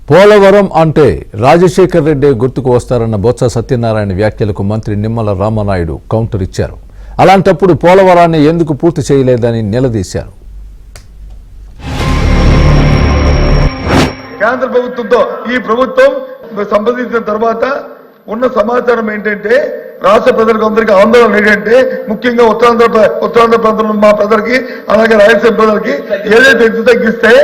పోలవరం అంటే రాజశేఖర్ రెడ్డి గుర్తుకు వస్తారన్న బొత్స సత్యనారాయణ వ్యాఖ్యలకు మంత్రి నిమ్మల రామనాయుడు కౌంటర్ ఇచ్చారు. అలాంటప్పుడు పోలవరాన్ని ఎందుకు పూర్తి చేయలేదని నిలదీశారు. కేంద్ర ప్రభుత్వంతో ఈ ప్రభుత్వం సంప్రదించిన తర్వాత ఉన్న సమాచారం ఏంటంటే రాష్ట్ర ప్రజలకు అందరికీ ఆందోళన ఏంటంటే ముఖ్యంగా ఉత్తరాంధ్ర ప్రాంతంలో మా ప్రజలకి అలాగే రాయలసీమ ప్రజలకి ఏదైతే ఎత్తు తగ్గిస్తే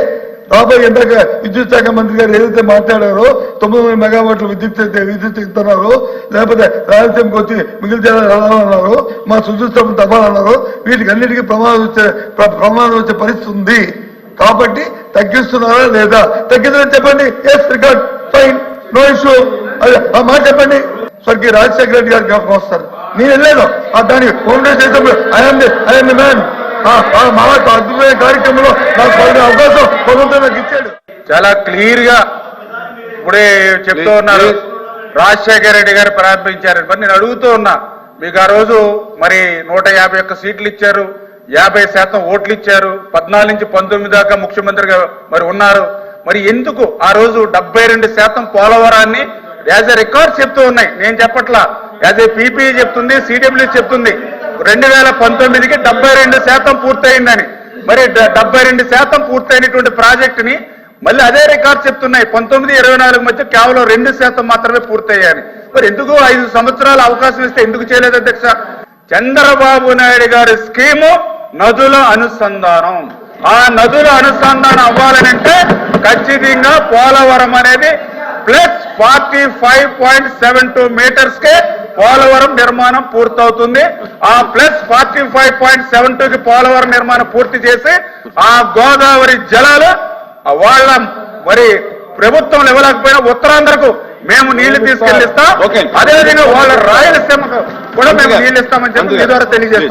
రాబోయే ఇందాక విద్యుత్ శాఖ మంత్రి గారు ఏదైతే మాట్లాడారో 900 మెగావాట్ల విద్యుత్ ఇస్తున్నారో లేకపోతే రాయలసీమకి వచ్చి మిగిలిన వెళ్ళాలన్నారు, మా సుదృష్టం తవ్వాలన్నారు, వీటికి అన్నిటికీ ప్రమాదం వచ్చే పరిస్థితి ఉంది. కాబట్టి తగ్గిస్తున్నారా లేదా? తగ్గిందని చెప్పండి, yes record fine, no issue. అదే ఆ మాట చెప్పండి. స్వర్గీయ రాజశేఖర రెడ్డి గారికి వస్తారు. నేను వెళ్ళాను దాని చేసినప్పుడు ఐఎమ్ ది మ్యాన్. అద్భుతమైన కార్యక్రమంలో నాకు అవకాశం ప్రభుత్వం నాకు ఇచ్చాడు. చాలా క్లియర్ గా ఇప్పుడే చెప్తూ ఉన్నారు. రాజశేఖర రెడ్డి గారు ప్రారంభించారు. మరి నేను అడుగుతూ ఉన్నా, మీకు ఆ రోజు మరి 151 సీట్లు ఇచ్చారు, 50% ఓట్లు ఇచ్చారు, 14 నుంచి 19 దాకా ముఖ్యమంత్రిగా మరి ఉన్నారు. మరి ఎందుకు ఆ రోజు 72% పోలవరాన్ని యాజ్ ఎ రికార్డ్ చెప్తూ ఉన్నాయి? నేను చెప్పట్లా, యాజ్ ఏ పీపీ చెప్తుంది, సిడబ్ల్యూ చెప్తుంది 2019కి 72% పూర్తయిందని. మరి 72% పూర్తయినటువంటి ప్రాజెక్టుని మళ్ళీ అదే రికార్డ్ చెప్తున్నాయి. 19-24 మధ్య కేవలం 2% మాత్రమే పూర్తయ్యాయని. మరి ఎందుకు 5 సంవత్సరాల అవకాశం ఇస్తే ఎందుకు చేయలేదు అధ్యక్ష? చంద్రబాబు నాయుడు గారి స్కీము నదుల అనుసంధానం. ఆ నదుల అనుసంధానం అవ్వాలనంటే ఖచ్చితంగా పోలవరం అనేది ప్లస్ 45.72 మీటర్స్కే పోలవరం నిర్మాణం పూర్తవుతుంది. ఆ ప్లస్ 45.72కి పోలవరం నిర్మాణం పూర్తి చేసి ఆ గోదావరి జలాలు వాళ్ళ మరి ప్రభుత్వం ఇవ్వలేకపోయినా ఉత్తరాంధ్రకు మేము నీళ్లు తీసుకెళ్లిస్తాం. అదేవిధంగా వాళ్ళ రాయలసీమకు కూడా మేము నీళ్లు ఇస్తామని చెప్పి మీ ద్వారా తెలియజేస్తాం.